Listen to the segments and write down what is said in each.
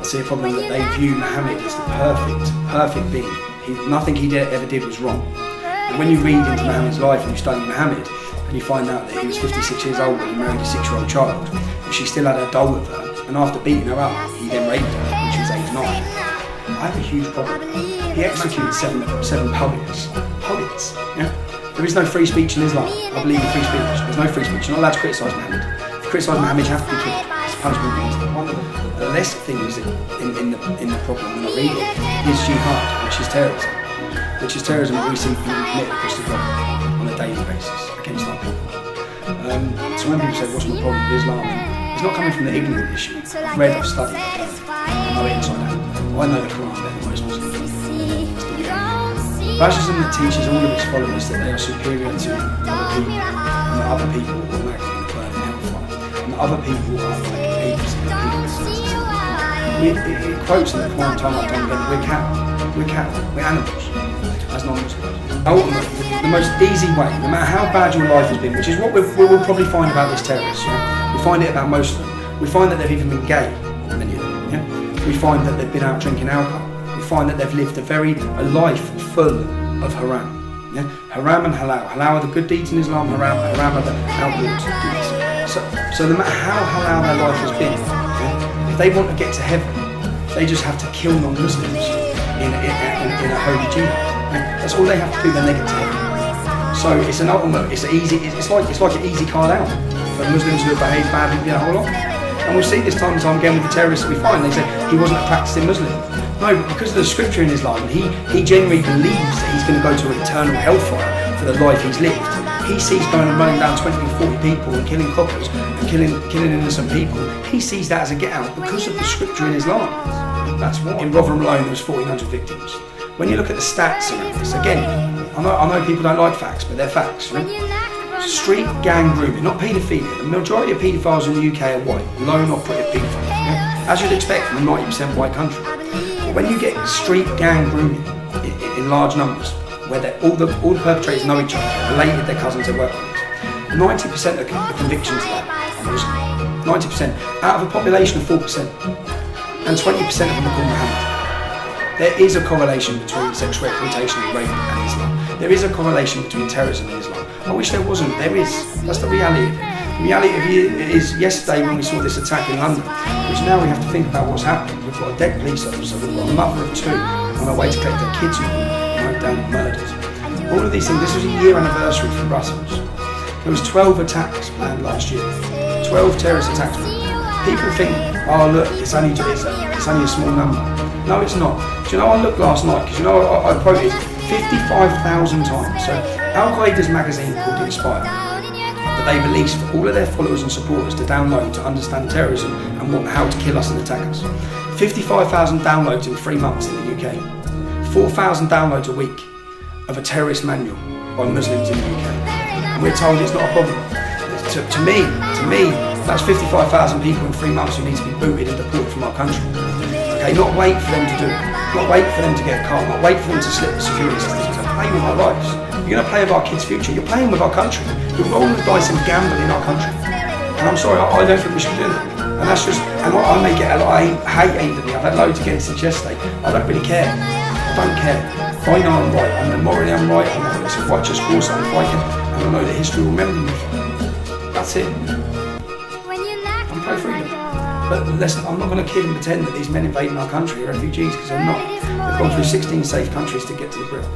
I see a problem that they view Muhammad as the perfect being. Nothing he ever did was wrong. And when you read into Muhammad's life and you study Muhammad, and you find out that he was 56 years old when he married a 6-year-old child, and she still had a doll with her, and after beating her up, he then raped her when she was age 9. I have a huge problem. He executed seven poets. Poets, yeah? There is no free speech in Islam. I believe in free speech. There's no free speech. You're not allowed to criticise Muhammad. If you criticise Muhammad, you have to be killed. It's a punishment. One of the less things in the problem when I read it is jihad, which is terrorism. Which is terrorism that we see being committed across the globe on a daily basis against our people. So when people say, what's my problem with Islam? It's not coming from the ignorant issue. I've read, I've studied, I know it inside out. I know the Quran better than most Muslims. Fascism that teaches all of its followers that they are superior to other people, and that other people are automatically going to burn in hellfire, and that other people are like apes and pigs. It quotes in the Quran time after time again, we're cattle, we're animals, as non-Muslims. Ultimately, the most easy way, no matter how bad your life has been, which is what we'll probably find about these terrorists, yeah? We find it about most of them. We find that they've even been gay, many of them. Yeah? We find that they've been out drinking alcohol. We find that they've lived a life full of haram. Yeah? Haram and halal. Halal are the good deeds in Islam, haram are the outlawed deeds. So no matter how halal their life has been, yeah? If they want to get to heaven, they just have to kill non-Muslims in a holy jihad. Yeah? That's all they have to do, then they get to heaven. So it's an ultimate, it's like an easy card out for Muslims who have behaved badly a whole lot. And we'll see this time and time again with the terrorists that we find. They say he wasn't a practicing Muslim. No, but because of the scripture in Islam, he genuinely believes that he's going to go to eternal hellfire for the life he's lived. He sees going and running down 20 or 40 people and killing coppers and killing innocent people. He sees that as a get out because of the scripture in Islam. That's why. In Rotherham alone there was 1,400 victims. When you look at the stats around this, again, I know people don't like facts, but they're facts. Right? Street gang grooming, not paedophilia. The majority of paedophiles in the UK are white, lone operative paedophiles. Yeah? As you'd expect from a 90% white country. But when you get street gang grooming in large numbers, where all the perpetrators know each other, related, their cousins, their work colleagues, 90% of the convictions there are Muslim. 90% out of a population of 4%, and 20% of them are called Muhammad. There is a correlation between sexual exploitation and rape and Islam. There is a correlation between terrorism and Islam. I wish there wasn't. There is. That's the reality of it. The reality of it is yesterday when we saw this attack in London, which now we have to think about what's happening. We've got a dead police officer, we've got a mother of 2 on her way to collect their kids who were mowed down and murdered. All of these things, this was a year anniversary for Brussels. There was 12 attacks planned last year. 12 terrorist attacks. People think, oh look, it's only a small number. No, it's not. Do you know, I looked last night, because you know, I quoted 55,000 times. So Al-Qaeda's magazine called Inspire, that they released for all of their followers and supporters to download to understand terrorism and how to kill us and attack us. 55,000 downloads in 3 months in the UK. 4,000 downloads a week of a terrorist manual by Muslims in the UK. And we're told it's not a problem. To me, that's 55,000 people in 3 months who need to be booted and deported from our country. Okay, not wait for them to do it. Not wait for them to get a car. Not wait for them to slip the security systems. Play with our lives. You're going to play with our kids' future. You're playing with our country. You're rolling the dice and gambling in our country. And I'm sorry, I don't think we should do that. And that's just, and I may get a lot of hate aimed at me. I've had loads against it yesterday. I don't really care. I don't care. I know I'm right. I know morally I'm right. I know it's a righteous cause I'm fighting. And I know that history will remember me for it. That's it. I'm pro-freedom. But listen, I'm not going to kid and pretend that these men invading our country are refugees, because they're not. They've gone through 16 safe countries to get to the Brill.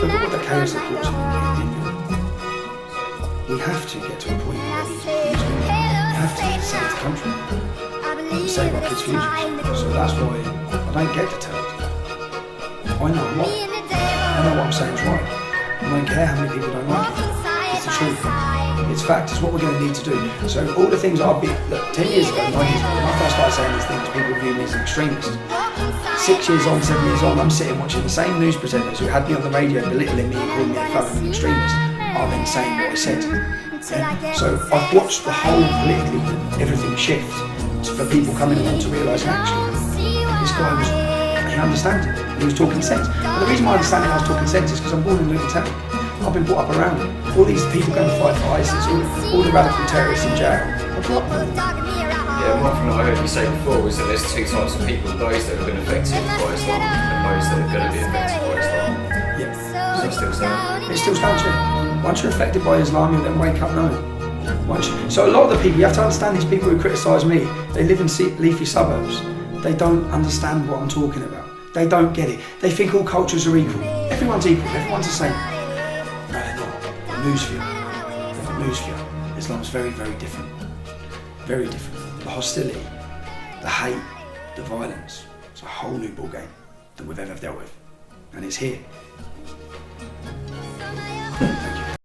Look at what the chaos that caused in Europe. We have to get to a point where we have to save the country and save our kids' futures. So that's why I don't get deterred. I know I'm right. I know what I'm saying is right. I don't care how many people don't like it. It's the truth. It's fact. It's what we're going to need to do. So all the things I'll be, look, 10 years ago, 9 years ago, when I first started saying these things, people view me as an extremist. 6 years on, 7 years on, I'm sitting watching the same news presenters who had me on the radio belittling me and calling me a thug and an extremist are then saying what I said. Yeah? So I've watched the whole politically everything shift for people coming along to realise actually this guy he understands it. He was talking sense. And the reason why I understand I was talking sense is because I'm born in Luton Town. I've been brought up around it. All these people going to fight for ISIS, all the radical terrorists in jail. I grew up with them. Yeah, one thing that I heard you say before was that there's two types of people: those that have been affected by Islam and those that are going to be affected by Islam. Yeah. Does that still stand? It still stands true. Once you're affected by Islam, you'll then wake up knowing. So a lot of the people, you have to understand, these people who criticise me, they live in leafy suburbs. They don't understand what I'm talking about. They don't get it. They think all cultures are equal. Everyone's equal. Everyone's the same. No, they're not. News for you. News for you. Islam's very, very different. Very different. The hostility, the hate, the violence. It's a whole new ball game that we've ever dealt with. And it's here.